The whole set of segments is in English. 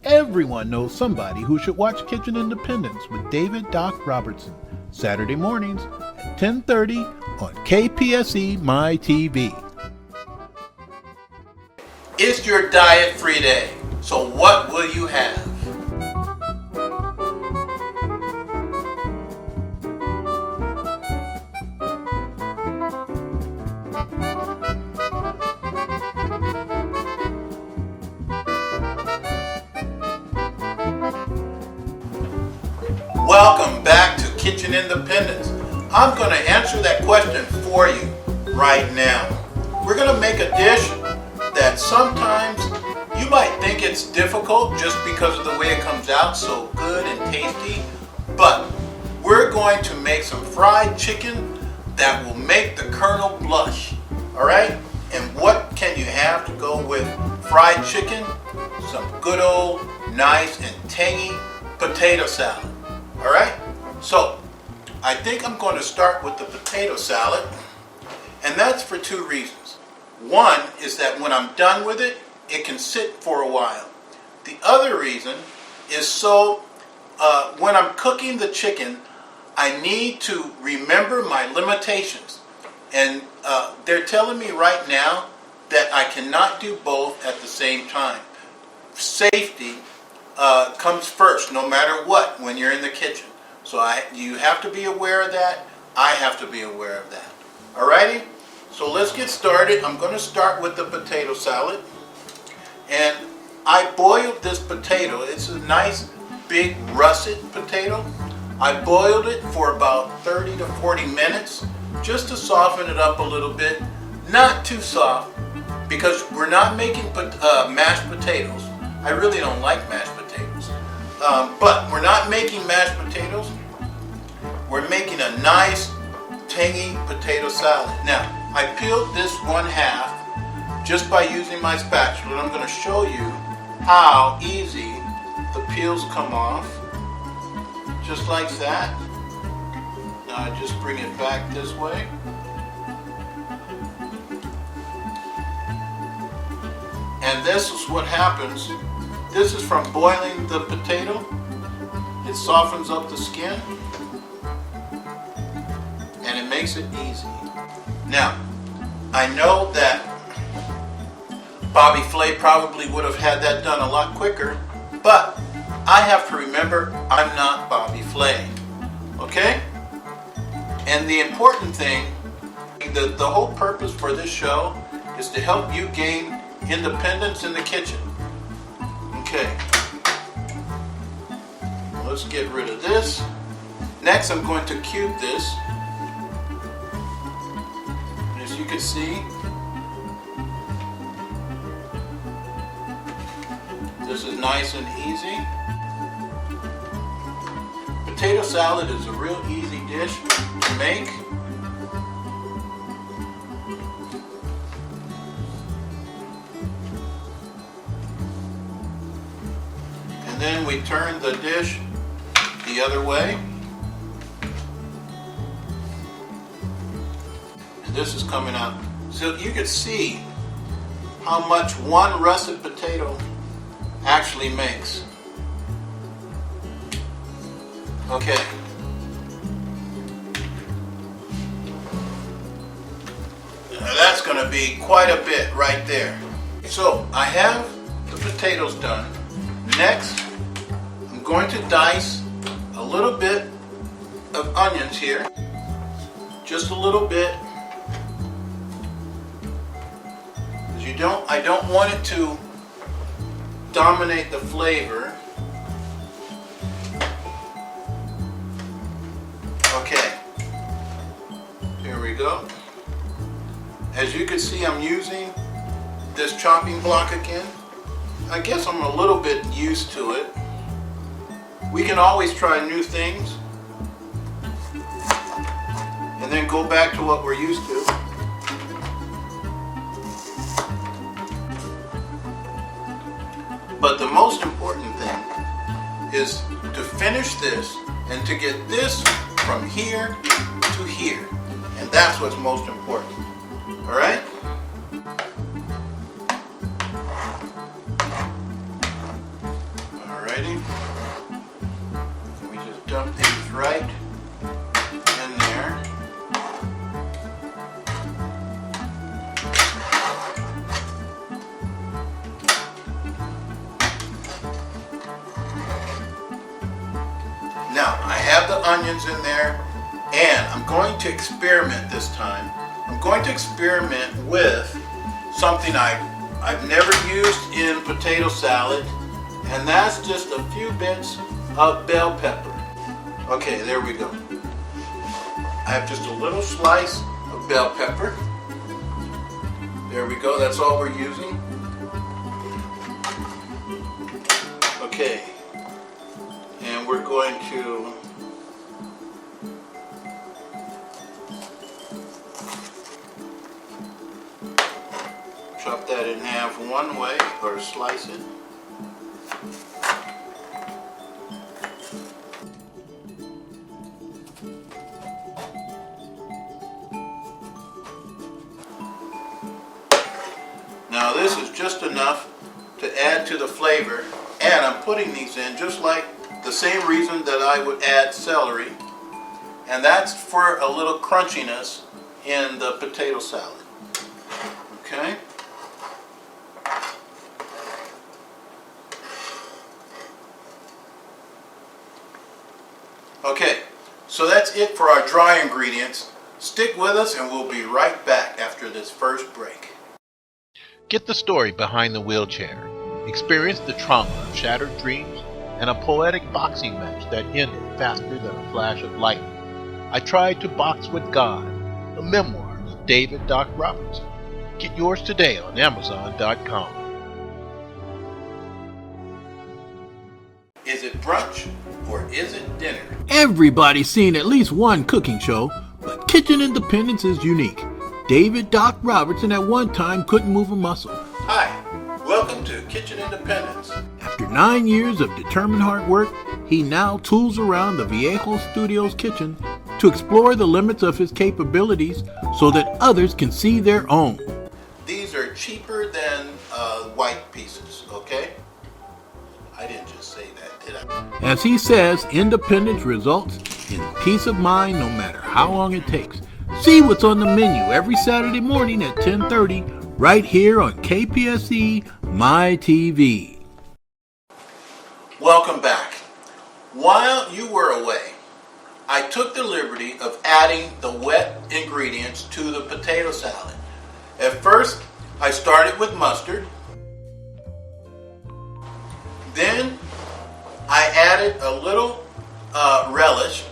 Everyone knows somebody who should watch Kitchen Independence with David Doc Robertson, Saturday mornings at 10:30 on KPSE My TV. It's your diet-free day, so what will you have? Welcome back to Kitchen Independence. I'm going to answer that question for you right now. We're going to make a dish that sometimes you might think it's difficult just because of the way it comes out so good and tasty, but we're going to make some fried chicken that will make the Colonel blush. Alright? And what can you have to go with fried chicken? Some good old nice and tangy potato salad. Alright, so I think I'm going to start with the potato salad, and that's for two reasons. One is that when I'm done with it, it can sit for a while. The other reason is so when I'm cooking the chicken, I need to remember my limitations. And they're telling me right now that I cannot do both at the same time. Safety comes first, no matter what, when you're in the kitchen. So you have to be aware of that. I have to be aware of that. Alrighty? So let's get started. I'm going to start with the potato salad. And I boiled this potato. It's a nice big russet potato. I boiled it for about 30 to 40 minutes just to soften it up a little bit. Not too soft, because we're not making mashed potatoes. I really don't like mashed potatoes. But we're not making mashed potatoes. We're making a nice tangy potato salad. Now, I peeled this one half just by using my spatula. I'm going to show you how easy the peels come off. Just like that. Now I just bring it back this way. And this is what happens. This is from boiling the potato. It softens up the skin and it makes it easy. Now, I know that Bobby Flay probably would have had that done a lot quicker, but I have to remember I'm not Bobby Flay. Okay? And the important thing, the whole purpose for this show is to help you gain independence in the kitchen. Okay, let's get rid of this. Next, I'm going to cube this. As you can see, this is nice and easy. Potato salad is a real easy dish to make. And then we turn the dish the other way. And this is coming out. So you can see how much one russet potato actually makes. Okay. Now that's going to be quite a bit right there. So I have the potatoes done. Next, I'm going to dice a little bit of onions here. Just a little bit. Because I don't want it to dominate the flavor. Okay. Here we go. As you can see, I'm using this chopping block again. I guess I'm a little bit used to it. We can always try new things and then go back to what we're used to. But the most important thing is to finish this and to get this from here to here. And that's what's most important. All right? Alrighty. We just dump these right in there. Now, I have the onions in there, and I'm going to experiment this time. I'm going to experiment with something I've never used in potato salad, and that's just a few bits of bell pepper. Okay, there we go. I have just a little slice of bell pepper. There we go, that's all we're using. Okay. And we're going to chop that in half one way, or slice it. Now this is just enough to add to the flavor, and I'm putting these in just like the same reason that I would add celery, and that's for a little crunchiness in the potato salad. Okay? Okay, so that's it for our dry ingredients. Stick with us and we'll be right back after this first break. Get the story behind the wheelchair. Experience the trauma of shattered dreams and a poetic boxing match that ended faster than a flash of lightning. I Tried to Box with God, the memoirs of David Doc Robertson. Get yours today on Amazon.com. Is it brunch or is it dinner? Everybody's seen at least one cooking show, but Kitchen Independence is unique. David Doc Robertson at one time couldn't move a muscle. Hi, welcome to Kitchen Independence. After 9 years of determined hard work, he now tools around the Viejo Studios kitchen to explore the limits of his capabilities so that others can see their own. These are cheaper than white pieces, okay? I didn't just say that, did I? As he says, independence results in peace of mind no matter how long it takes. See what's on the menu every Saturday morning at 10:30 right here on KPSE My TV. Welcome back. While you were away, I took the liberty of adding the wet ingredients to the potato salad. At first, I started with mustard. Then, I added a little relish.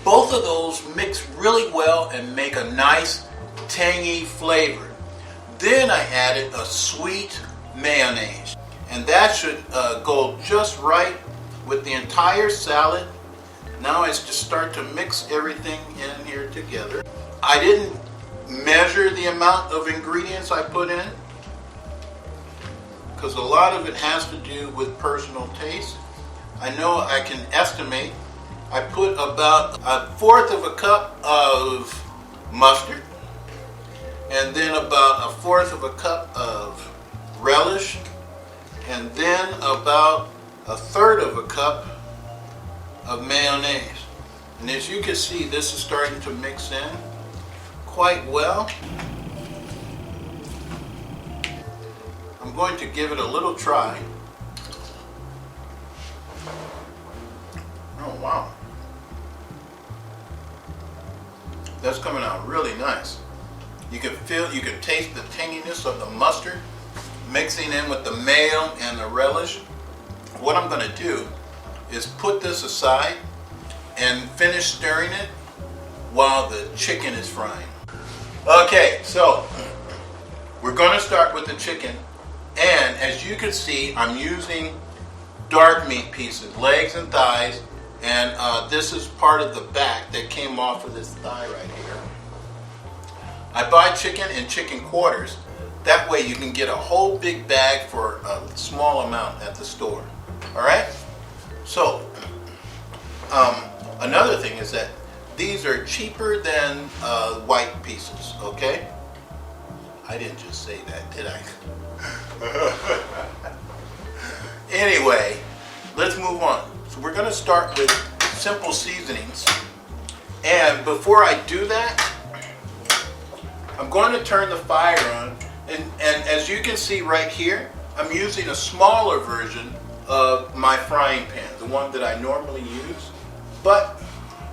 Both of those mix really well and make a nice tangy flavor. Then I added a sweet mayonnaise, and that should go just right with the entire salad. Now I just start to mix everything in here together. I didn't measure the amount of ingredients I put in because a lot of it has to do with personal taste. I know I can estimate. I put about 1/4 of a cup of mustard, and then about 1/4 of a cup of relish, and then about 1/3 of a cup of mayonnaise. And as you can see, this is starting to mix in quite well. I'm going to give it a little try. Oh wow. That's coming out really nice. You can taste the tanginess of the mustard mixing in with the mayo and the relish. What I'm going to do is put this aside and finish stirring it while the chicken is frying. Okay, so we're going to start with the chicken, and as you can see, I'm using dark meat pieces, legs and thighs, and this is part of the back that came off of this thigh right here. I buy chicken in chicken quarters. That way you can get a whole big bag for a small amount at the store. All right? So, another thing is that these are cheaper than white pieces, okay? I didn't just say that, did I? Anyway, let's move on. So we're going to start with simple seasonings. And before I do that, I'm going to turn the fire on. And as you can see right here, I'm using a smaller version of my frying pan, the one that I normally use. But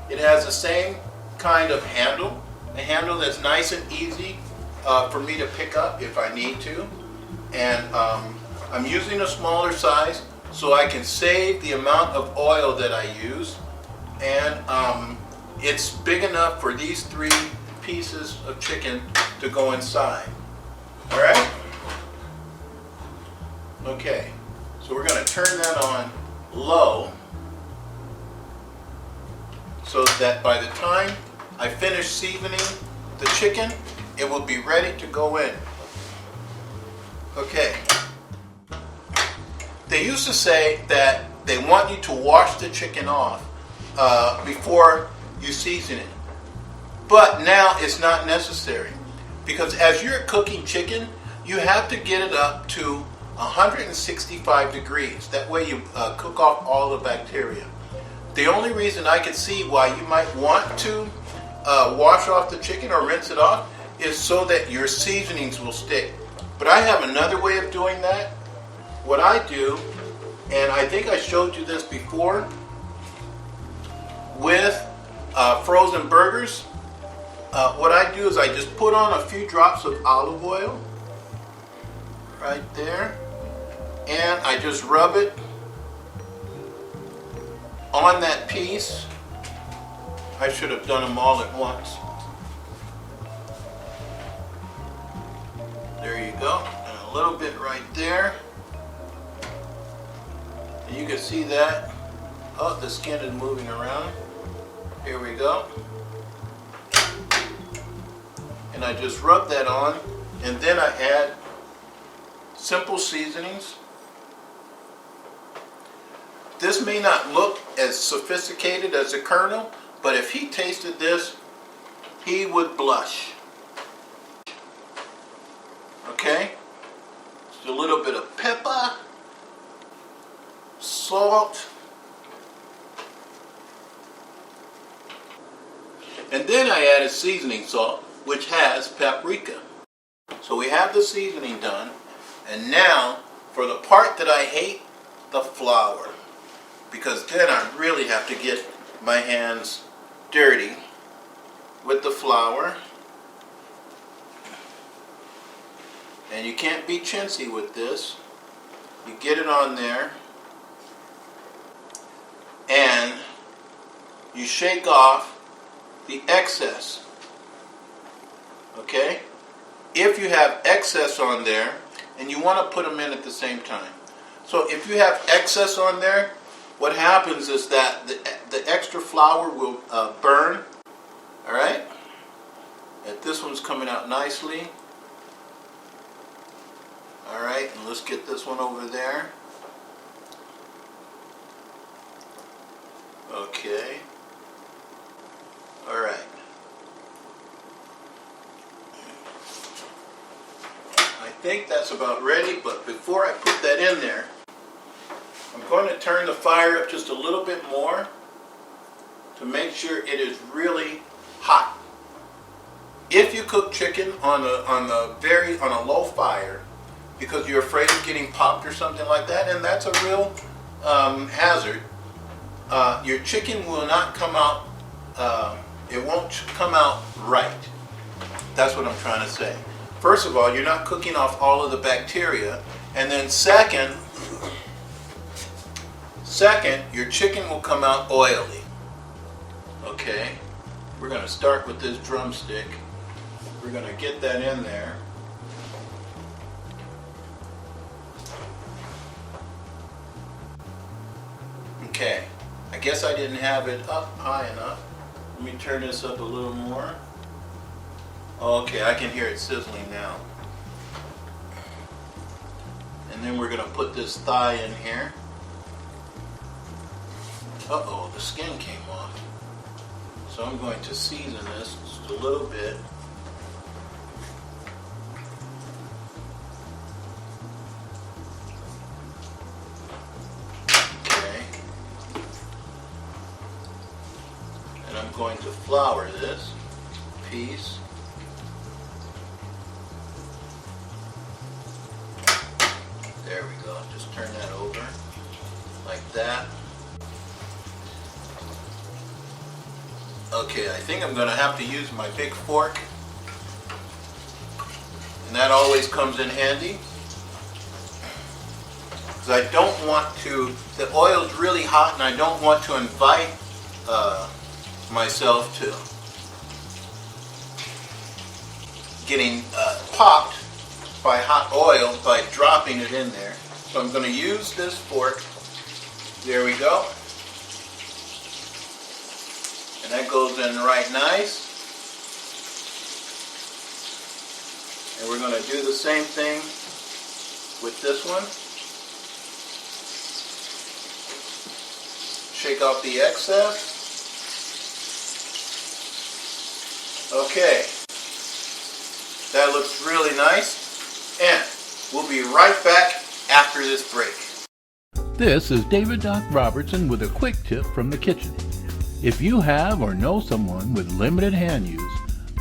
it has the same kind of handle, a handle that's nice and easy for me to pick up if I need to. And I'm using a smaller size so I can save the amount of oil that I use. And it's big enough for these 3 pieces of chicken to go inside. All right? Okay, so we're going to turn that on low so that by the time I finish seasoning the chicken, it will be ready to go in. Okay. They used to say that they want you to wash the chicken off before you season it. But now it's not necessary, because as you're cooking chicken, you have to get it up to 165 degrees. That way you cook off all the bacteria. The only reason I could see why you might want to wash off the chicken or rinse it off is so that your seasonings will stick. But I have another way of doing that. What I do, and I think I showed you this before, with frozen burgers, what I do is I just put on a few drops of olive oil right there, and I just rub it on that piece. I should have done them all at once. There you go, and a little bit right there. And you can see that. Oh, the skin is moving around. Here we go. And I just rub that on, and then I add simple seasonings. This may not look as sophisticated as the Colonel, but if he tasted this, he would blush. Okay? Just a little bit of pepper, salt, and then I added seasoning salt, which has paprika. So we have the seasoning done, and now for the part that I hate, the flour, because then I really have to get my hands dirty with the flour. And you can't be chintzy with this. You get it on there, and you shake off the excess. Okay? If you have excess on there, and you want to put them in at the same time. So if you have excess on there, what happens is that the extra flour will burn. Alright? And this one's coming out nicely. Alright, and let's get this one over there. Okay. Alright. I think that's about ready, but before I put that in there, I'm going to turn the fire up just a little bit more to make sure it is really hot. If you cook chicken on a low fire because you're afraid of getting popped or something like that, and that's a real hazard, your chicken will not come out. It won't come out right. That's what I'm trying to say. First of all, you're not cooking off all of the bacteria, and then second, your chicken will come out oily. Okay, we're going to start with this drumstick. We're going to get that in there. Okay, I guess I didn't have it up high enough. Let me turn this up a little more. Okay, I can hear it sizzling now. And then we're going to put this thigh in here. Uh-oh, the skin came off. So I'm going to season this just a little bit. going to flour this piece. There we go. Just turn that over like that. Okay, I think I'm going to have to use my big fork. And that always comes in handy. Because I don't want to, the oil's really hot and I don't want to invite myself to getting popped by hot oil by dropping it in there. So I'm going to use this fork. There we go. And that goes in right nice. And we're going to do the same thing with this one. Shake off the excess. Okay. That looks really nice. And we'll be right back after this break. This is David Doc Robertson with a quick tip from the kitchen. If you have or know someone with limited hand use,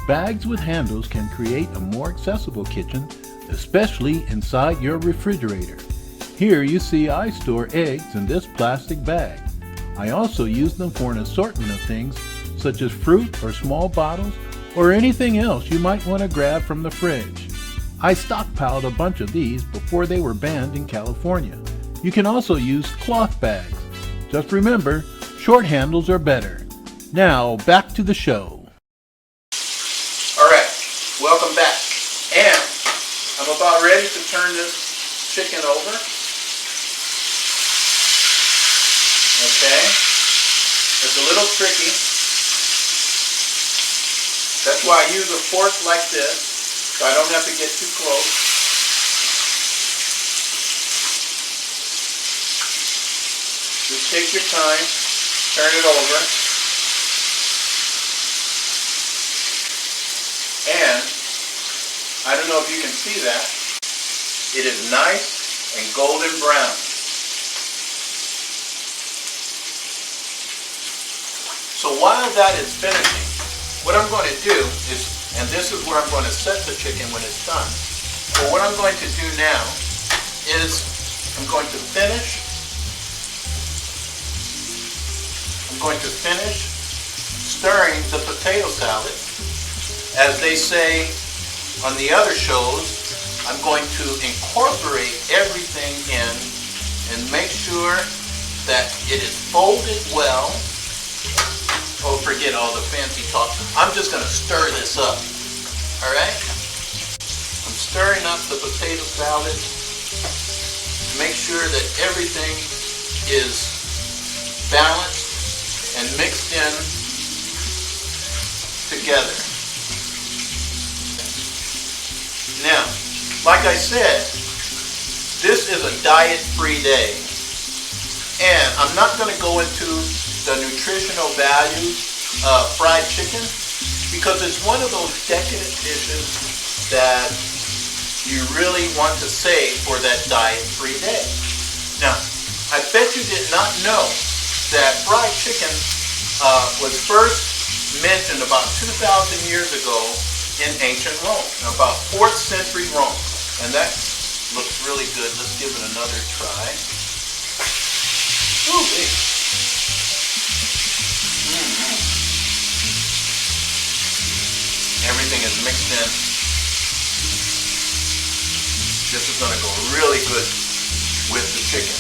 bags with handles can create a more accessible kitchen, especially inside your refrigerator. Here you see I store eggs in this plastic bag. I also use them for an assortment of things such as fruit or small bottles or anything else you might want to grab from the fridge. I stockpiled a bunch of these before they were banned in California. You can also use cloth bags. Just remember, short handles are better. Now, back to the show. Alright, welcome back. And I'm about ready to turn this chicken over. Okay, it's a little tricky. That's why I use a fork like this, so I don't have to get too close. Just take your time, turn it over. And, I don't know if you can see that, it is nice and golden brown. So while that is finishing, what I'm going to do is, and this is where I'm going to set the chicken when it's done. So what I'm going to do now is I'm going to finish stirring the potato salad. As they say on the other shows, I'm going to incorporate everything in and make sure that it is folded well. Oh, forget all the fancy talk. I'm just going to stir this up. Alright? I'm stirring up the potato salad to make sure that everything is balanced and mixed in together. Now, like I said, this is a diet-free day. And I'm not going to go into the nutritional values of fried chicken because it's one of those decadent dishes that you really want to save for that diet-free day. Now, I bet you did not know that fried chicken was first mentioned about 2,000 years ago in ancient Rome, about 4th century Rome. And that looks really good. Let's give it another try. Ooh, baby. Everything is mixed in. This is going to go really good with the chicken.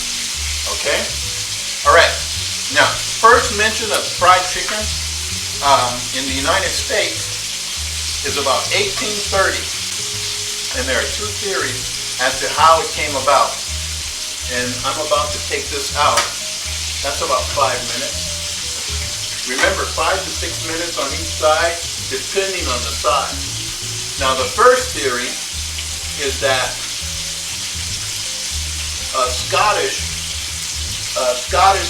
Okay? Alright. Now, first mention of fried chicken in the United States is about 1830. And there are two theories as to how it came about. And I'm about to take this out. That's about 5 minutes. Remember, 5 to 6 minutes on each side, depending on the size. Now, the first theory is that Scottish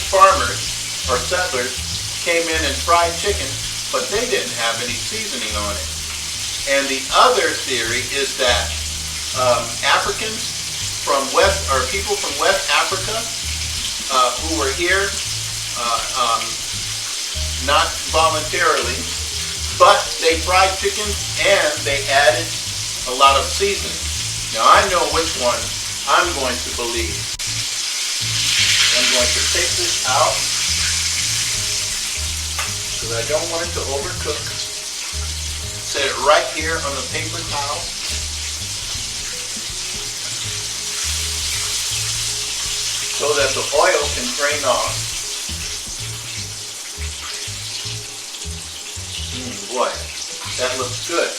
farmers or settlers came in and fried chicken, but they didn't have any seasoning on it. And the other theory is that Africans from people from West Africa who were here not voluntarily, but they fried chicken and they added a lot of seasoning. Now I know which one I'm going to believe. I'm going to take this out because I don't want it to overcook. Set it right here on the paper towel. So that the oil can drain off. Boy, that looks good.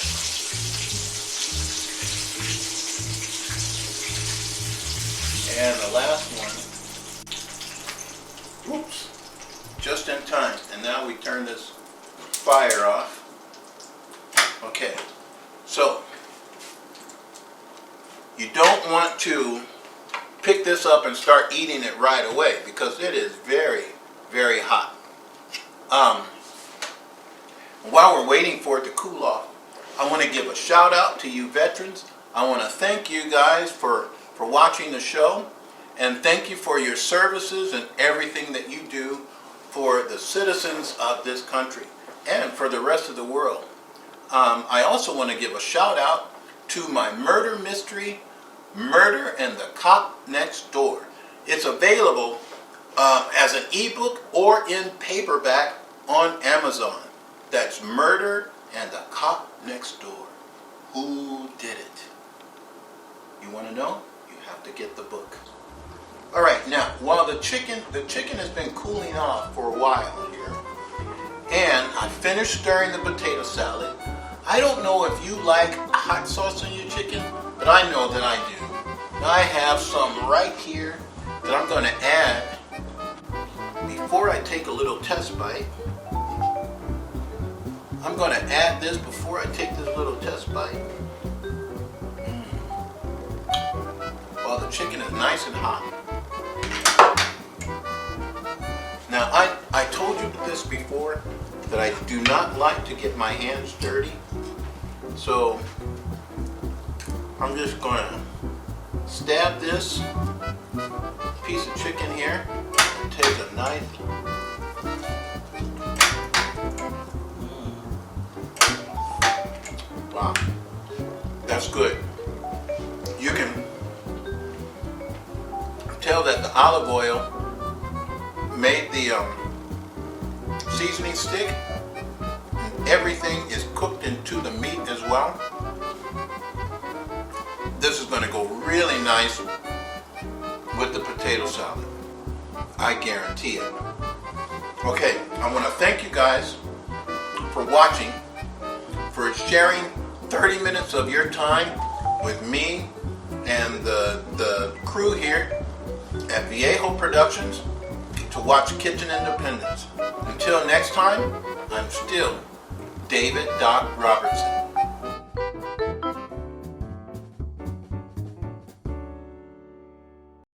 And the last one. Oops. Just in time. And now we turn this fire off. Okay. So, you don't want to pick this up and start eating it right away because it is very, very hot. While we're waiting for it to cool off, I want to give a shout out to you veterans. I want to thank you guys for watching the show, and thank you for your services and everything that you do for the citizens of this country and for the rest of the world. I also want to give a shout out to my murder mystery, Murder and the Cop Next Door. It's available as an ebook or in paperback on Amazon. That's Murder and the Cop Next Door. Who did it? You want to know? You have to get the book. All right, now while the chicken has been cooling off for a while here, and I finished stirring the potato salad. I don't know if you like hot sauce on your chicken, but I know that I do. Now I have some right here that I'm going to add before I take a little test bite. I'm going to add this before I take this little test bite. While the chicken is nice and hot. Now I told you this before that I do not like to get my hands dirty. So I'm just going to stab this piece of chicken here, take a knife. Wow, that's good. You can tell that the olive oil made the seasoning stick, and everything is cooked into the meat as well. This is going to go really nice with the potato salad. I guarantee it. Okay, I want to thank you guys for watching, for sharing 30 minutes of your time with me and the crew here at Viejo Productions to watch Kitchen Independence. Until next time, I'm still David Doc Robertson.